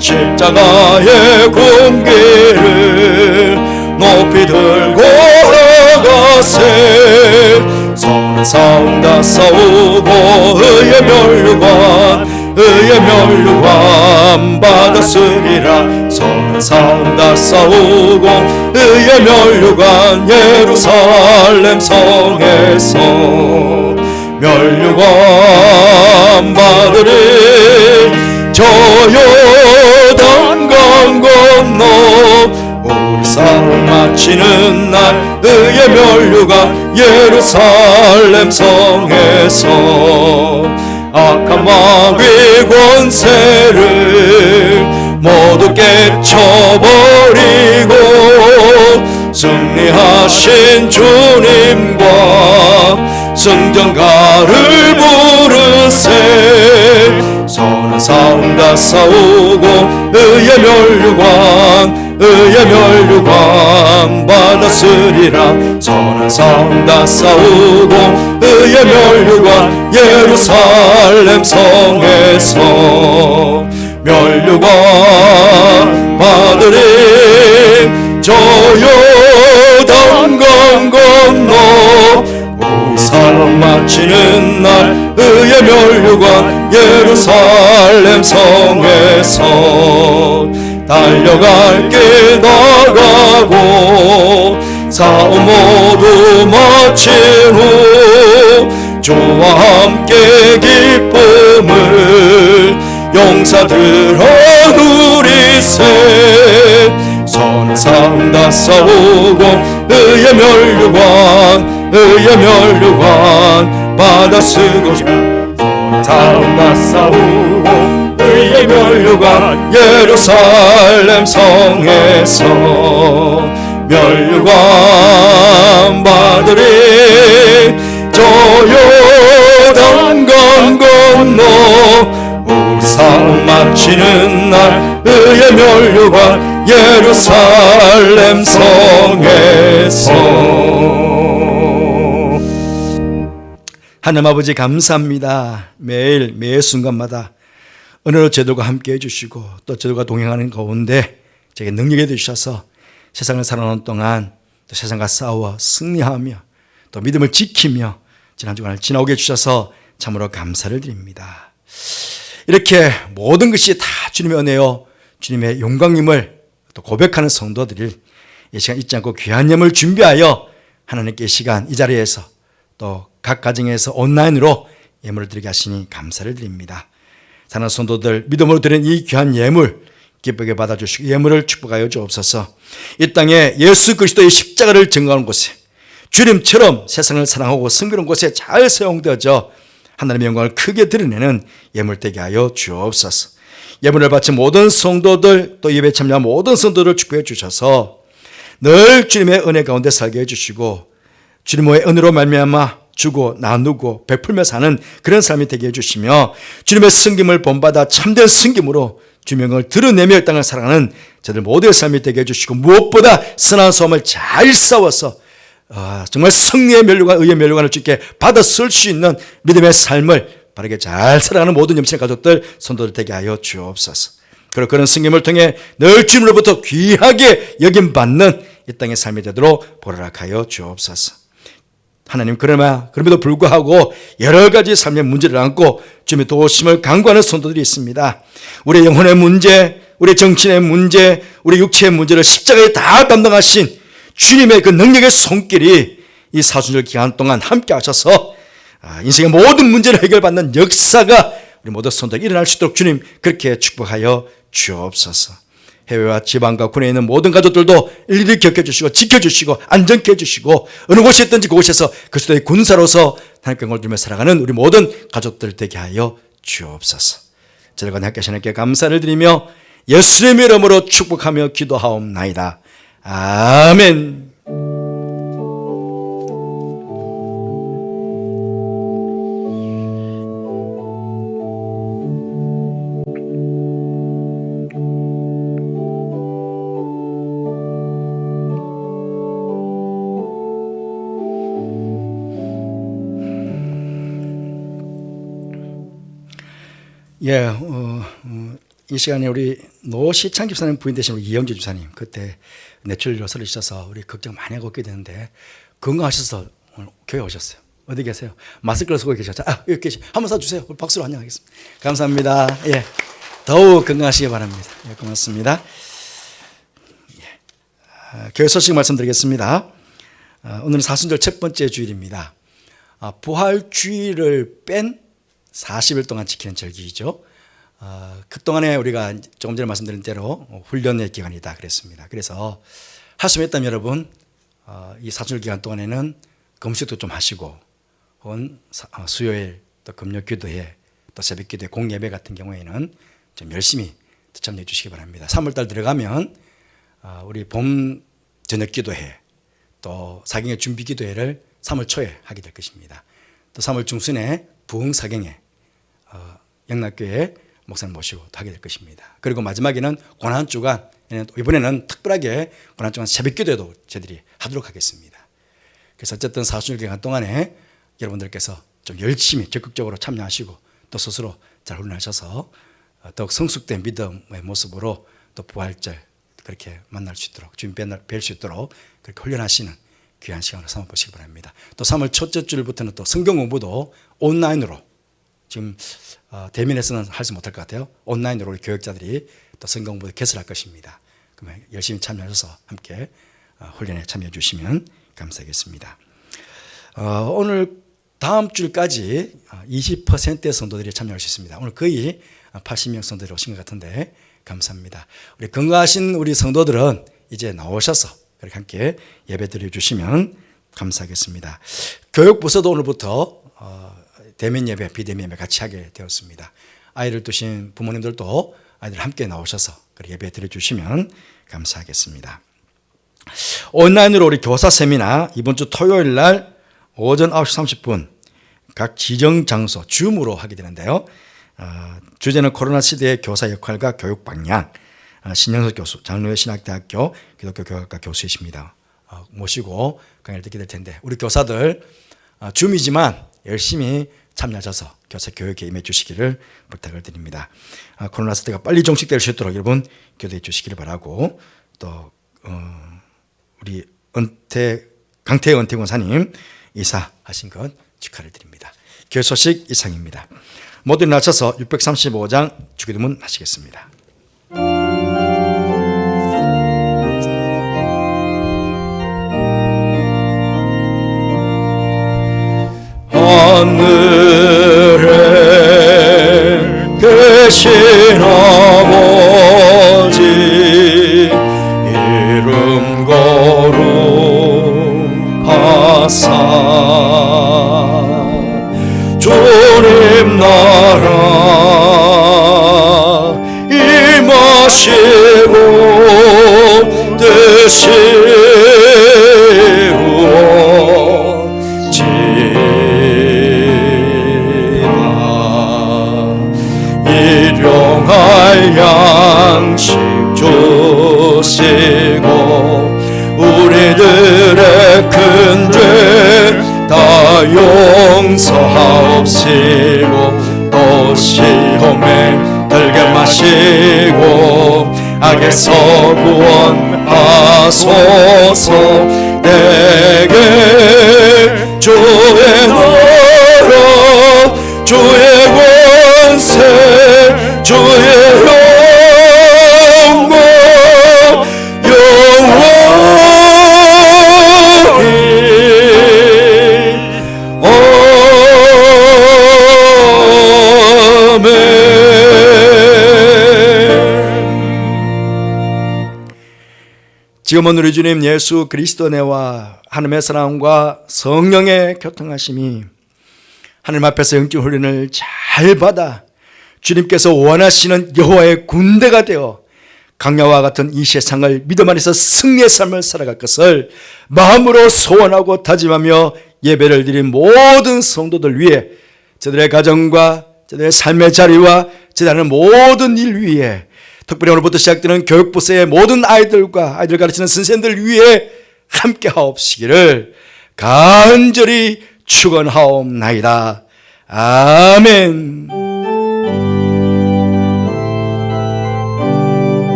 십자가의 군기를 높이 들고 나가세. 선한 싸움 다 싸우고 의의 면류관 받았으리라. 선한 싸움 다 싸우고 의의 면류관 예루살렘 성에서 면류관 받으리. 저 요단강 건너 우리 싸움 마치는 날 의의 면류관 예루살렘 성에서 악한 마귀 권세를 모두 깨쳐버리고 승리하신 주님과 승전가를 부르세. 선한 싸움 다 싸우고 의의 멸류관 받았으리라. 선한 싸움 다 싸우고 의의 멸류관 예루살렘 성에서 멸류관 받으리. 저 요단강 건너 우리 삶 마치는 날 의의 멸류관 예루살렘 성에서 달려갈 길 나가고 싸움 모두 마친 후 주와 함께 기쁨을 용사들아 누리세. 선한 싸움 다 싸우고 의의 멸류관 받아 쓰고 싸움 다 싸우고 의의 멸류관 예루살렘 성에서 멸류관 받으리. 저 요단강 건너 우리 싸움 마치는 날 의의 멸류관 예루살렘 성에서. 하나님 아버지 감사합니다. 매일 매 순간마다 오늘도 저들과 함께 해주시고 또 저들과 동행하는 가운데 제게 능력이 되주셔서 세상을 살아오는 동안 또 세상과 싸워 승리하며 또 믿음을 지키며 지난 주간을 지나오게 해주셔서 참으로 감사를 드립니다. 이렇게 모든 것이 다 주님의 은혜요 주님의 영광임을 또 고백하는 성도들이 이 시간 잊지 않고 귀한 예물을 준비하여 하나님께 이 시간 이 자리에서 또 각 가정에서 온라인으로 예물을 드리게 하시니 감사를 드립니다. 사는 성도들 믿음으로 드린 이 귀한 예물 기쁘게 받아주시고 예물을 축복하여 주옵소서. 이 땅에 예수 그리스도의 십자가를 증거하는 곳에 주님처럼 세상을 사랑하고 섬기는 곳에 잘 사용되어져 하나님의 영광을 크게 드러내는 예물 되게 하여 주옵소서. 예물을 바친 모든 성도들 또 예배 참여한 모든 성도들을 축복해 주셔서 늘 주님의 은혜 가운데 살게 해주시고 주님의 은혜로 말미암아 주고 나누고 베풀며 사는 그런 삶이 되게 해주시며 주님의 섬김을 본받아 참된 섬김으로 주님의 영광을 드러내며 이 땅을 살아가는 저들 모두의 삶이 되게 해주시고 무엇보다 선한 싸움을 잘 싸워서 정말 승리의 멸류관 의의 멸류관을 주께 받아 쓸 수 있는 믿음의 삶을 바르게 잘 살아가는 모든 염치의 가족들 성도들 되게 하여 주옵소서. 그리고 그런 승김을 통해 늘 주님으로부터 귀하게 여김받는 이 땅의 삶이 되도록 보라락하여 주옵소서. 하나님 그럼에도 불구하고 여러 가지 삶의 문제를 안고 주님의 도우심을 간구하는 성도들이 있습니다. 우리의 영혼의 문제, 우리의 정신의 문제, 우리 육체의 문제를 십자가에 다 담당하신 주님의 그 능력의 손길이 이 사순절 기간 동안 함께 하셔서 인생의 모든 문제를 해결받는 역사가 우리 모든 성도들이 일어날 수 있도록 주님 그렇게 축복하여 주옵소서. 해외와 지방과 군에 있는 모든 가족들도 일일이 겪어주시고 지켜주시고 안전케 해주시고 어느 곳에 있든지 그곳에서 그리스도의 군사로서 하나님께 영광을 들며 살아가는 우리 모든 가족들 되게 하여 주옵소서. 저들과 함께 하시는 께 감사를 드리며 예수님의 이름으로 축복하며 기도하옵나이다. 아멘. 이 시간에 우리 노시창 집사님 부인 되신 우리 이영주 집사님 그때 뇌출혈로 쓰러지셔서 우리 걱정 많이 하고 있게 되는데 건강하셔서 오늘 교회 오셨어요. 어디 계세요? 마스크를 쓰고 계셨죠? 여기 계시. 한번 쏴주세요. 박수로 환영하겠습니다. 감사합니다. 예, 더욱 건강하시기 바랍니다. 예, 고맙습니다. 교회 소식 말씀드리겠습니다. 오늘은 사순절 첫 번째 주일입니다. 부활주일을 뺀 40일 동안 지키는 절기이죠. 그동안에 우리가 조금 전에 말씀드린 대로 훈련의 기간이다 그랬습니다. 그래서 할 수 있다면 여러분 이 사순절 기간 동안에는 금식도 좀 하시고 혹은 수요일 또 금요 기도회 또 새벽 기도회 공예배 같은 경우에는 좀 열심히 참여해 주시기 바랍니다. 3월달 들어가면 우리 봄 저녁 기도회 또 사경의 준비기도회를 3월 초에 하게 될 것입니다. 또 3월 중순에 부흥사경에 영락교회 목사님 모시고 또 하게 될 것입니다. 그리고 마지막에는 고난주간, 이번에는 특별하게 고난주간 새벽기도회도 저희들이 하도록 하겠습니다. 그래서 어쨌든 40일 기간 동안에 여러분들께서 좀 열심히 적극적으로 참여하시고 또 스스로 잘 훈련하셔서 더욱 성숙된 믿음의 모습으로 또 부활절 그렇게 만날 수 있도록, 주님 뵐 수 있도록 그렇게 훈련하시는 귀한 시간을 삼아보시기 바랍니다. 또 3월 첫째 주일부터는 또 성경 공부도 온라인으로, 지금 대면에서는 하지 못할 것 같아요. 온라인으로 우리 교육자들이 또 성경 공부를 개설할 것입니다. 그러면 열심히 참여하셔서 함께 훈련에 참여해 주시면 감사하겠습니다. 오늘 다음 주일까지 20%의 성도들이 참여할 수 있습니다. 오늘 거의 80명 성도들이 오신 것 같은데 감사합니다. 우리 건강하신 우리 성도들은 이제 나오셔서 그렇게 함께 예배 드려주시면 감사하겠습니다. 교육부서도 오늘부터 대면 예배, 비대면 예배 같이 하게 되었습니다. 아이를 두신 부모님들도 아이들 함께 나오셔서 그렇게 예배 드려주시면 감사하겠습니다. 온라인으로 우리 교사 세미나 이번 주 토요일 날 오전 9시 30분 각 지정 장소 줌으로 하게 되는데요. 주제는 코로나 시대의 교사 역할과 교육 방향, 신영석 교수, 장로회 신학대학교 기독교 교육학과 교수이십니다. 모시고 강의를 듣게 될 텐데 우리 교사들 줌이지만 열심히 참여하셔서 교사 교육에 임해 주시기를 부탁을 드립니다. 코로나 시대가 빨리 종식될 수 있도록 여러분 기도해 주시기를 바라고, 또 우리 강태희 은퇴 권사님 이사하신 것 축하를 드립니다. 교회 소식 이상입니다. 모두 일어나셔서 635장 주기도문 하시겠습니다. 하늘에 계신 아버지 이름 거룩하사 주님 나라 임하시고 뜻이 일용할 양식 주시고 우리들의 큰 죄 다 용서하옵시고 또 시험에 들게 마시고 악에서 구원하소서. 내게 주의 나라 주의 권세 주의 영광 지금은 우리 주님 예수 그리스도 내와 하나님의 사랑과 성령의 교통하심이 하나님 앞에서 영적 훈련을 잘 받아 주님께서 원하시는 여호와의 군대가 되어 강야와 같은 이 세상을 믿음 안에서 승리의 삶을 살아갈 것을 마음으로 소원하고 다짐하며 예배를 드린 모든 성도들 위해, 저들의 가정과 저들의 삶의 자리와 저들의 모든 일 위에, 특별히 오늘부터 시작되는 교육부서의 모든 아이들과 아이들 가르치는 선생님들 위해 함께 하옵시기를 간절히 축원하옵나이다. 아멘.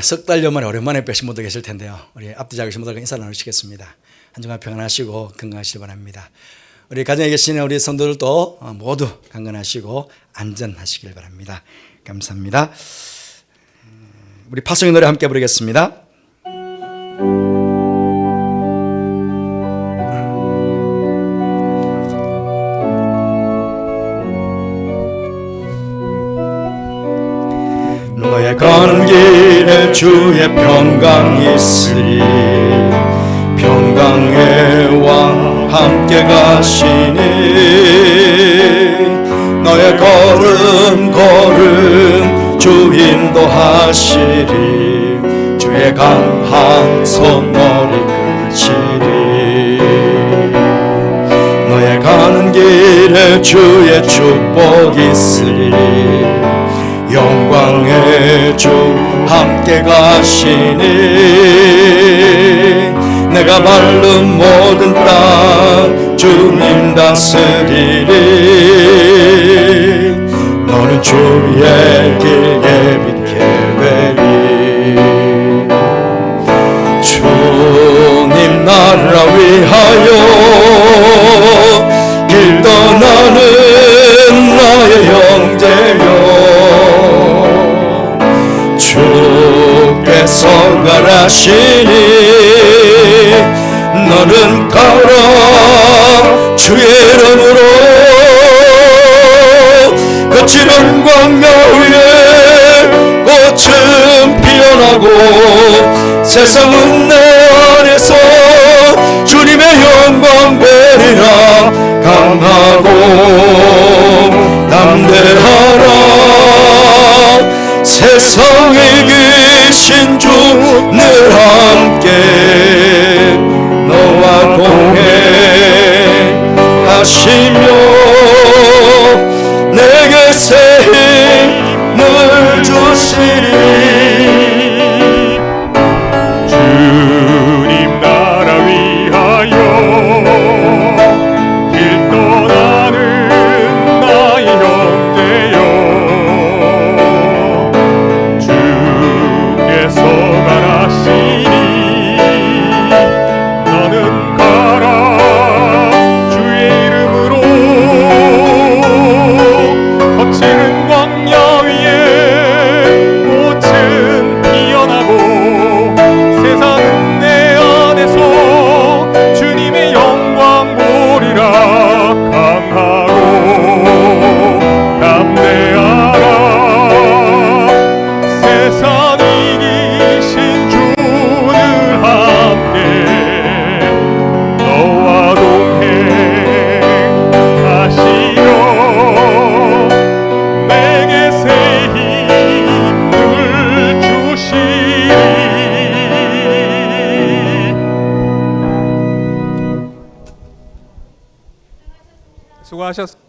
석 달여 만에 오랜만에 뵈신 분도 계실 텐데요. 우리 앞뒤 작으신 분들과 인사 나누시겠습니다. 한 주간 평안하시고 건강하시기 바랍니다. 우리 가정에 계시는 우리 성도들도 모두 강건하시고 안전하시길 바랍니다. 감사합니다. 우리 파송의 노래 함께 부르겠습니다. 너의 가는 길에 주의 평강이 있으리. 영광의 왕 함께 가시니 너의 걸음 걸음 주 인도하시리 주의 강한 손 너를 이끌시리 너의 가는 길에 주의 축복 있으리 영광의 주 함께 가시니 내가 밟는 모든 땅 주님 다스리리 너는 주의 길 예비케 되리 주님 나라 위하여 길 떠나는 나의 형제여 주께서 가라시니 너는 가라 주의 이름으로 거칠은 광야 위에 꽃은 피어나고 세상은 내 안에서 주님의 영광 보리라 강하고 담대하라 세상에 계신 주 늘 함께 너와 동행하시며 내게 새 힘을 주시리 주님 나라 위하여 길 떠나는 나의 형제여 주께서 가라시니 너는 가라 주의 이름으로 거칠은 광야 위에 꽃은 피어나고 세상은 내 안에서 주님의 영광 보리라 강하고 담대하라 세상 이기신 주를 함께 너와 동행하시며 내게 새 힘을 주시리 수고하셨습니다.